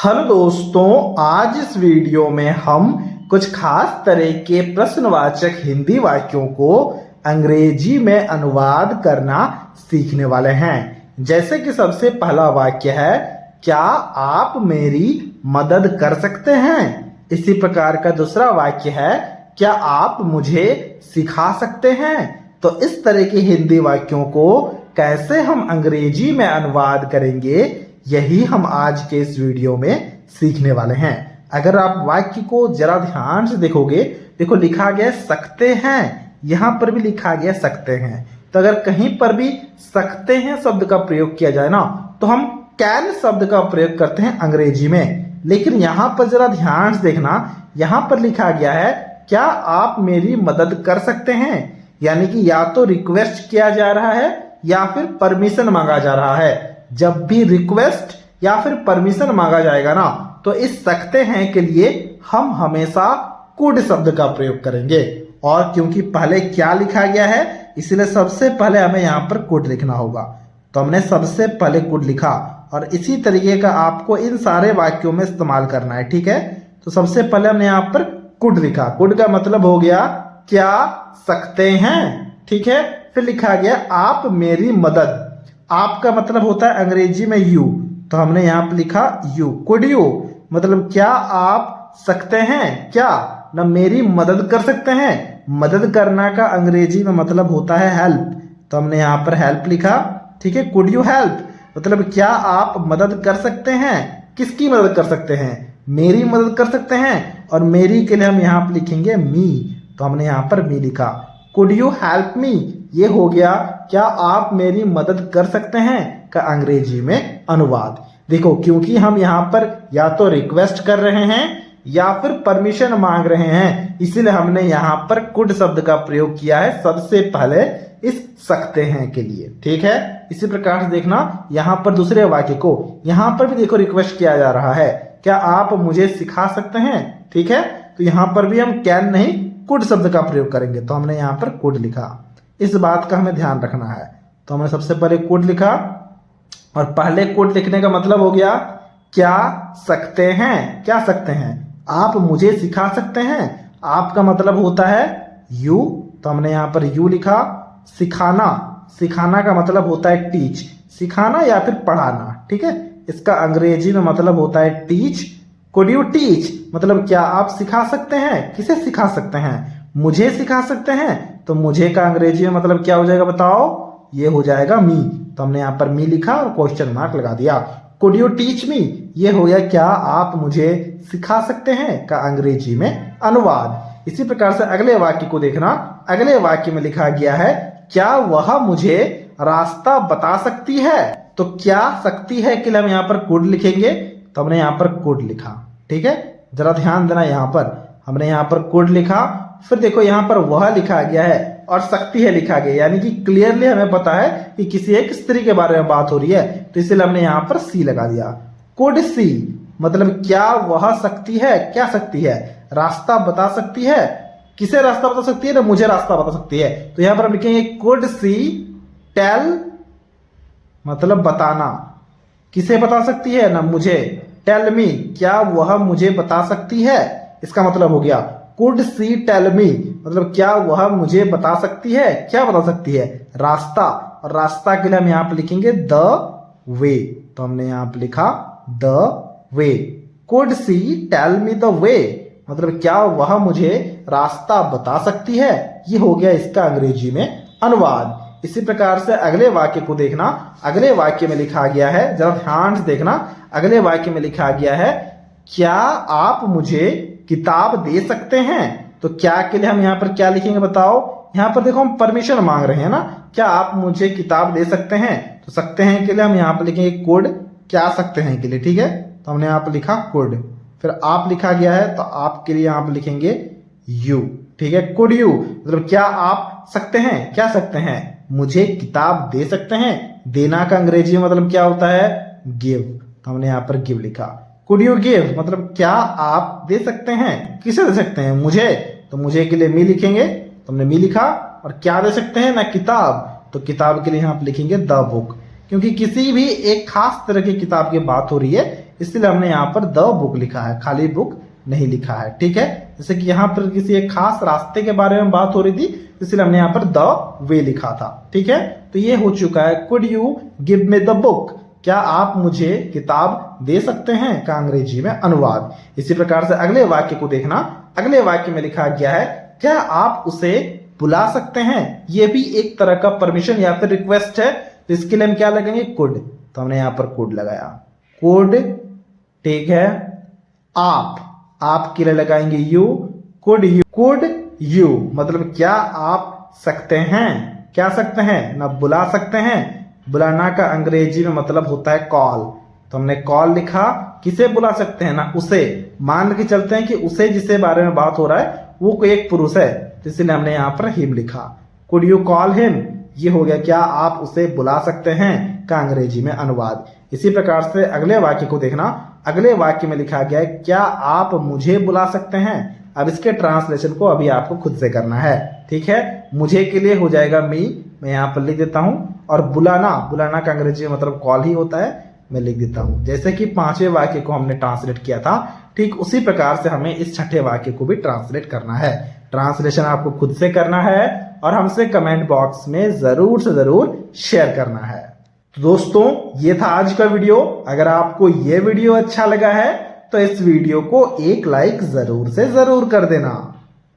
Hello दोस्तों, आज इस वीडियो में हम कुछ खास तरह के प्रश्नवाचक हिंदी वाक्यों को अंग्रेजी में अनुवाद करना सीखने वाले हैं। जैसे कि सबसे पहला वाक्य है, क्या आप मेरी मदद कर सकते हैं। इसी प्रकार का दूसरा वाक्य है, क्या आप मुझे सिखा सकते हैं। तो इस तरह के हिंदी वाक्यों को कैसे हम अंग्रेजी में अनुवाद करेंगे, यही हम आज के इस वीडियो में सीखने वाले हैं। अगर आप वाक्य को जरा ध्यान से देखोगे, देखो लिखा गया सकते हैं, यहां पर भी लिखा गया सकते हैं। तो अगर कहीं पर भी सकते हैं शब्द का प्रयोग किया जाए ना, तो हम कैन शब्द का प्रयोग करते हैं अंग्रेजी में। लेकिन यहां पर जरा ध्यान से देखना, यहां पर लिखा गया है, क्या आप मेरी मदद कर सकते हैं। यानी कि या तो रिक्वेस्ट किया जा रहा है या फिर परमिशन मांगा जा रहा है। जब भी रिक्वेस्ट या फिर परमिशन मांगा जाएगा ना, तो इस सकते हैं के लिए हम हमेशा कुड शब्द का प्रयोग करेंगे। और क्योंकि पहले क्या लिखा गया है, इसलिए सबसे पहले हमें यहाँ पर कुड लिखना होगा। तो हमने सबसे पहले कुड लिखा और इसी तरीके का आपको इन सारे वाक्यों में इस्तेमाल करना है, ठीक है। तो सबसे पहले हमने यहाँ पर कुड लिखा। कुड का मतलब हो गया क्या सकते हैं, ठीक है। फिर लिखा गया आप मेरी मदद। आपका मतलब होता है अंग्रेजी में यू, तो हमने यहाँ पर लिखा यू। कुड यू मतलब क्या आप सकते हैं, क्या ना मेरी मदद कर सकते हैं। मदद करना का अंग्रेजी में मतलब होता है हेल्प, तो हमने यहाँ पर हेल्प लिखा, ठीक है। कुड यू हेल्प मतलब क्या आप मदद कर सकते हैं। किसकी मदद कर सकते हैं, मेरी मदद कर सकते हैं। और मेरी के लिए हम यहाँ पर लिखेंगे मी, तो हमने यहाँ पर मी लिखा। कुड यू हेल्प मी, ये हो गया क्या आप मेरी मदद कर सकते हैं का अंग्रेजी में अनुवाद। देखो क्योंकि हम यहाँ पर या तो रिक्वेस्ट कर रहे हैं या फिर परमिशन मांग रहे हैं, इसीलिए हमने यहाँ पर कुड शब्द का प्रयोग किया है सबसे पहले इस सकते हैं के लिए, ठीक है। इसी प्रकार से देखना यहाँ पर दूसरे वाक्य को, यहाँ पर भी देखो रिक्वेस्ट किया जा रहा है, क्या आप मुझे सिखा सकते हैं, ठीक है। तो यहाँ पर भी हम कैन नहीं कुड शब्द का प्रयोग करेंगे, तो हमने यहाँ पर कुड लिखा। इस बात का हमें ध्यान रखना है। तो हमने सबसे पहले कुड लिखा और पहले कुड लिखने का मतलब हो गया क्या सकते हैं, क्या सकते हैं। आप मुझे सिखा सकते हैं, आपका मतलब होता है यू, तो हमने यहाँ पर यू लिखा। सिखाना, सिखाना का मतलब होता है टीच, सिखाना या फिर पढ़ाना, ठीक है। इसका अंग्रेजी में मतलब होता है टीच। कुड यू टीच मतलब क्या आप सिखा सकते हैं। किसे सिखा सकते हैं, मुझे सिखा सकते हैं। तो मुझे का अंग्रेजी में मतलब क्या हो जाएगा बताओ, ये हो जाएगा मी, तो हमने यहाँ पर मी लिखा और क्वेश्चन मार्क लगा दिया। कुड यू टीच मी, ये हो गया क्या आप मुझे सिखा सकते हैं का अंग्रेजी में अनुवाद। इसी प्रकार से अगले वाक्य को देखना। अगले वाक्य में लिखा गया है, क्या वह मुझे रास्ता बता सकती है। तो क्या सकती है के लिए हम यहाँ पर कुड लिखेंगे, तो हमने यहाँ पर कुड लिखा, ठीक है। जरा ध्यान देना, यहाँ पर हमने यहाँ पर कुड लिखा। फिर देखो यहाँ पर वह लिखा गया है और सकती है लिखा गया, यानी कि क्लियरली हमें पता है कि किसी एक स्त्री के बारे में बात हो रही है, तो इसलिए हमने यहाँ पर सी लगा दिया। कुड सी मतलब क्या वह सकती है, क्या सकती है, रास्ता बता सकती है। किसे रास्ता बता सकती है ना, मुझे रास्ता बता सकती है। तो यहाँ पर हम लिखेंगे कुड सी टेल मतलब बताना, किसे बता सकती है ना मुझे। टेल मी क्या वह मुझे बता सकती है, इसका मतलब हो गया कुड सी टेल मी मतलब क्या वह मुझे बता सकती है, क्या बता सकती है, रास्ता। और रास्ता के लिए हम यहाँ पे लिखेंगे द वे, तो हमने यहाँ पे लिखा the way. Could see tell me the way मतलब क्या वह मुझे रास्ता बता सकती है, ये हो गया इसका अंग्रेजी में अनुवाद। इसी प्रकार से अगले वाक्य को देखना। अगले वाक्य में लिखा गया है, जरा ध्यान से देखना। अगले वाक्य में लिखा गया है, क्या आप मुझे किताब दे सकते हैं। तो क्या के लिए हम यहाँ पर क्या लिखेंगे बताओ। यहाँ पर देखो हम परमिशन मांग रहे हैं ना, क्या आप मुझे किताब दे सकते हैं। तो सकते हैं के लिए हम यहाँ पर लिखेंगे कुड, क्या सकते हैं के लिए, ठीक है। तो हमने यहाँ पर लिखा कुड। फिर आप लिखा गया है, तो आप के लिए यहाँ पर लिखेंगे यू, ठीक है। कुड यू मतलब क्या आप सकते हैं, क्या सकते हैं, मुझे किताब दे सकते हैं। देना का अंग्रेजी में मतलब क्या होता है गिव, तो हमने यहाँ पर गिव लिखा। कुड यू गिव मतलब क्या आप दे सकते हैं, किसे दे सकते हैं, मुझे। तो मुझे के लिए मी लिखेंगे, तो हमने मी लिखा। और क्या दे सकते हैं ना किताब, तो किताब के लिए यहाँ पर लिखेंगे द बुक, क्योंकि किसी भी एक खास तरह की किताब की बात हो रही है, इसलिए हमने यहाँ पर द बुक लिखा है, खाली बुक नहीं लिखा है। ठीक है, जैसे कि यहाँ पर किसी एक खास रास्ते के बारे में बात हो रही थी, इसलिए हमने यहाँ पर द वे लिखा था। ठीक है, तो ये हो चुका है could you give me the book, क्या आप मुझे किताब दे सकते हैं का अंग्रेजी में अनुवाद। इसी प्रकार से अगले वाक्य को देखना, अगले वाक्य में लिखा गया है क्या आप उसे बुला सकते हैं। ये भी एक तरह का परमिशन या फिर रिक्वेस्ट है, तो इसके लिए हम क्या लगेंगे, कुड, तो हमने यहां पर कुड लगाया, कुड। ठीक है, आप के लिए लगाएंगे यू, कुड यू मतलब क्या आप सकते हैं, क्या सकते हैं ना, बुला सकते हैं। बुलाना का अंग्रेजी में मतलब होता है कॉल, तो हमने कॉल लिखा, किसे बुला सकते हैं ना, उसे। मान के चलते हैं कि उसे जिसे बारे में बात हो रहा है वो कोई एक पुरुष है, तो इसलिए हमने यहाँ पर हिम लिखा। कुड यू कॉल हिम, ये हो गया क्या आप उसे बुला सकते हैं का अंग्रेजी में अनुवाद। इसी प्रकार से अगले वाक्य को देखना, अगले वाक्य में लिखा गया है क्या आप मुझे बुला सकते हैं। अब इसके ट्रांसलेशन को अभी आपको खुद से करना है। ठीक है, मुझे के लिए हो जाएगा मी, मैं यहाँ पर लिख देता हूं, और बुलाना का अंग्रेजी में मतलब कॉल ही होता है, मैं लिख देता हूं। जैसे कि पांचवें वाक्य को हमने ट्रांसलेट किया था, ठीक उसी प्रकार से हमें इस छठे वाक्य को भी ट्रांसलेट करना है। ट्रांसलेशन आपको खुद से करना है और हमसे कमेंट बॉक्स में जरूर से जरूर शेयर करना है। तो दोस्तों, ये था आज का वीडियो। अगर आपको ये वीडियो अच्छा लगा है तो इस वीडियो को एक लाइक जरूर से जरूर कर देना।